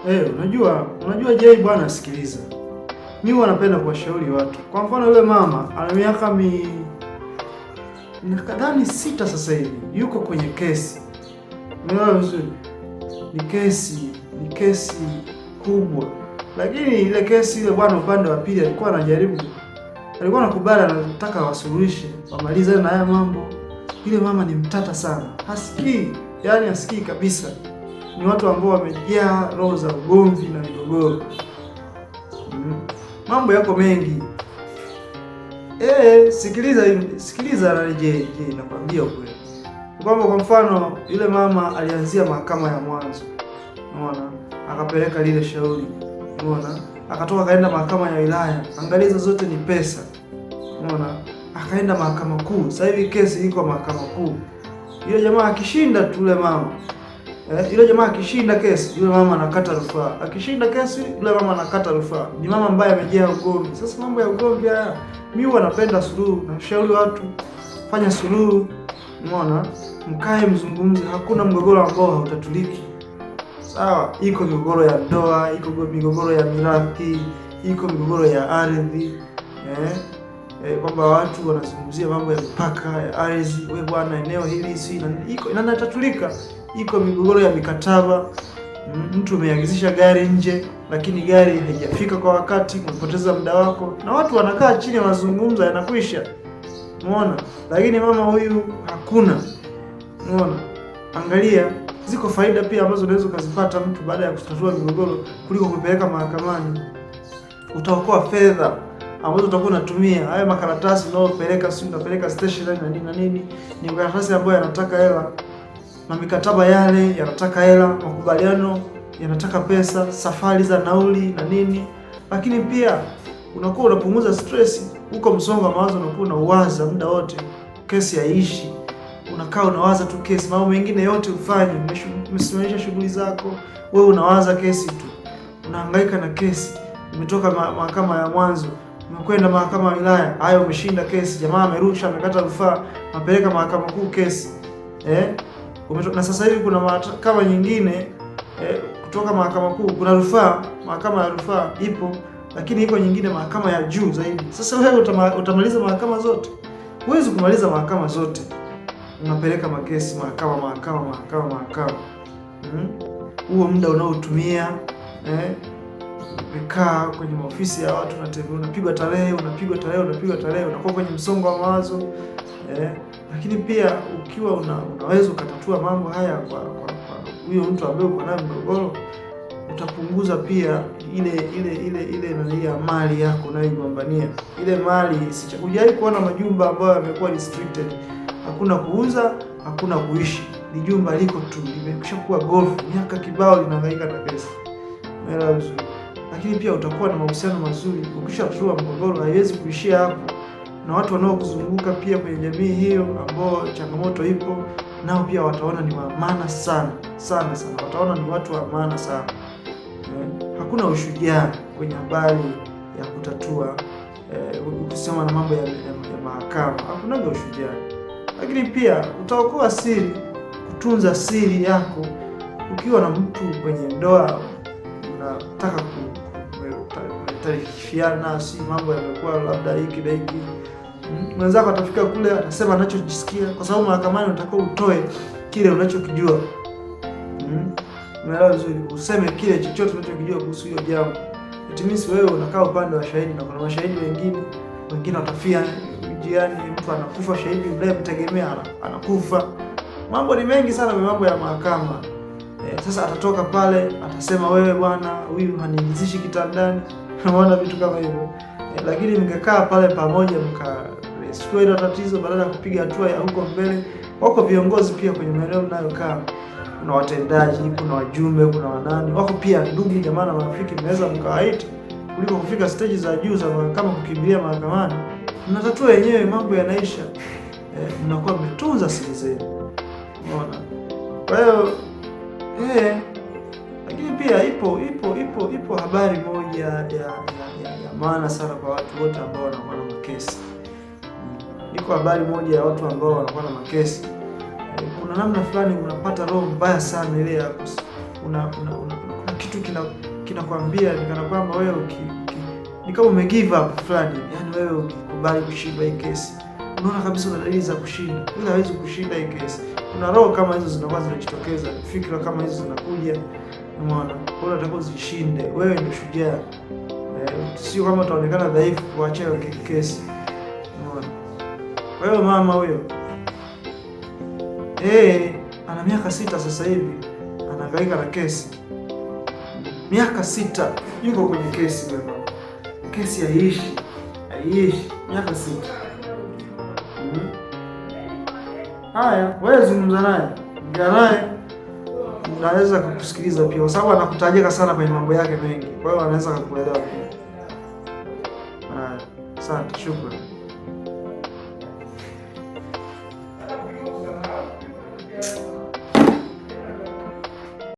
Unajua Jay bwana, sikiliza. Mimi huwa napenda kuwashauri watu. Kwa mfano yule mama ana miaka kadhani 6 sasa hivi. Yuko kwenye kesi. Umeelewa vizuri? Ni kesi kubwa. Lakini ile kesi ile bwana, upande wa pili alikuwa anakubali, anataka wasuluhishe, wamalize na haya mambo. Ile mama ni mtata sana. Hasikii, yani hasikii kabisa. Ni watu ambao wamejaa roho za ugomvi na migogoro. Mambo yako mengi. Sikiliza je, nakwambia ukweli. Kwamba kwa mfano yule mama alianzia mahakama ya mwanzo. Unaona? Akapeleka lile shauri. Unaona? Akatoka kaenda mahakama ya wilaya. Angalizo zote ni pesa. Unaona? Akaenda mahakama kuu. Sasa hivi kesi iko mahakama kuu. Yule jamaa akishinda tu yule mama. Yule jamaa akishinda kesi, yule mama anakata rufaa. Akishinda kesi, yule mama anakata rufaa. Ni mama ambaye amejaa ugomvi. Sasa mambo ya ugomvi haya, mimi huwa napenda suluhu. Nashauri watu fanya suluhu. Umeona? Mkae mzungumze, hakuna mgogoro ambao hautatuliki. Sawa, iko migogoro ya ndoa, iko migogoro ya mirathi, iko migogoro ya ardhi. Kwamba watu wanazungumzia mambo ya mipaka ya ardhi, wewe bwana, eneo hili si iko inatatulika. Iko migogoro ya mikataba. Mtu umeagizisha gari nje, lakini gari haijafika kwa wakati, umepoteza muda wako, na watu wanakaa chini wanazungumza, yanakwisha. Umeona? Lakini mama huyu hakuna. Umeona? Angalia, ziko faida pia ambazo unaweza ukazipata mtu baada ya kutatua migogoro kuliko kupeleka mahakamani. Utaokoa fedha ambazo utakuwa unatumia. Haya makaratasi unayopeleka, si unapeleka stationery na nini, ni makaratasi ambayo yanataka hela. Na mikataba yale yanataka hela, makubaliano yanataka pesa, safari za nauli na nini. Lakini pia unakuwa unapunguza stress, uko msongo wa mawazo, unakuwa unawaza muda wote, kesi haiishi. Unakaa unawaza tu kesi, mambo mengine yote ufanye, umesimamisha shughuli zako, wewe unawaza kesi tu. Unahangaika na kesi. Umetoka mahakama ya mwanzo, umekwenda mahakama ya wilaya, hayo umeshinda kesi, jamaa amerusha, amekata rufaa, mapeleka mahakama kuu kesi. Na sasa hivi kuna mahakama nyingine kutoka mahakama kuu, kuna rufaa, mahakama ya rufaa ipo, lakini iko nyingine mahakama ya juu zaidi. Sasa wewe utamaliza mahakama zote? Huwezi kumaliza mahakama zote. Unapeleka makesi mahakama. Huo muda unaotumia umekaa kwenye maofisi ya watu, unapigwa tarehe, unakuwa kwenye msongo wa mawazo. Lakini pia ukiwa unaweza ukatatua mambo haya kwa huyo mtu ambaye uko naye mgogoro, utapunguza pia ile ya mali yako unayoigombania. Ile mali hujai kuona majumba ambayo yamekuwa restricted. Hakuna kuuza, hakuna kuishi. Ni jumba liko tu, limeshakuwa golf, miaka kibao linahangaika na pesa. Umeelewa vizuri? Lakini pia utakuwa na mahusiano mazuri. Ukishatatua mgogoro haiwezi kuishia hapo. Na watu wanaokuzunguka pia kwenye jamii hiyo ambao changamoto ipo, nao pia wataona ni wa maana sana. Wataona ni watu wa maana sana. Hakuna ushujaa kwenye habari ya kutatua ukisema na mambo ya mahakama. Hakuna ushujaa. Lakini pia utaokoa siri, kutunza siri yako. Ukiwa na mtu kwenye ndoa, unataka kutarifiana, si mambo yamekuwa labda hiki na hiki. Mwenzako atafika kule, atasema anachojisikia, kwa sababu mahakamani unataka utoe kile unachokijua. Umeelewa vizuri? Useme kile chochote unachokijua kuhusu hiyo jambo. It means wewe unakaa upande wa shahidi, na kuna mashahidi wengine watafia njiani, mtu anakufa, shahidi yule mtegemea anakufa. Mambo ni mengi sana kwa mambo ya mahakama. Sasa atatoka pale, atasema wewe bwana, huyu haniingizishi kitandani. Unaona vitu kama hivyo. Lakini mngekaa pale pamoja, mkachukua hilo tatizo badala ya kupiga hatua ya huko mbele. Wako viongozi pia kwenye maeneo mnayokaa. Kuna watendaji, kuna wajumbe, kuna wanani. Wako pia ndugu, jamaa na marafiki, mnaweza mkawaita kuliko kufika stage za juu za mahakama, kukimbilia mahakamani. Mnatatua yenyewe, mambo yanaisha. Mnakuwa mmetunza siri zenu. Unaona? Kwa hiyo lakini pia ipo habari moja ya maana sana kwa watu wote ambao wanakuwa na makesi. Iko habari moja ya watu ambao wanakuwa na makesi. Kuna namna fulani unapata roho mbaya sana ile ya kuna kitu kitu kinakwambia kana kwamba wewe ni kama ume give up fulani. Yaani wewe ukikubali kushinda hii kesi, unaona kabisa una dalili za kushinda. Wewe hawezi kushinda hii kesi. Kuna roho kama hizo zinakuwa zinajitokeza, fikra kama hizo zinakuja. Umeona? Wewe unataka uzishinde. Wewe ni shujaa. Sio kama utaonekana dhaifu kuachia kesi. Umeona? Kwa hiyo mama huyo ana miaka 6 sasa hivi anahangaika na kesi. Miaka 6 yuko kwenye kesi bwana. Kesi haiishi. Miaka 6. Haya, wewe zungumza naye. Ongea naye. Naweza kukusikiliza pia kwa sababu anakutajika sana kwenye mambo yake mengi. Kwa hiyo anaweza kukuelewa pia. Asante, shukrani.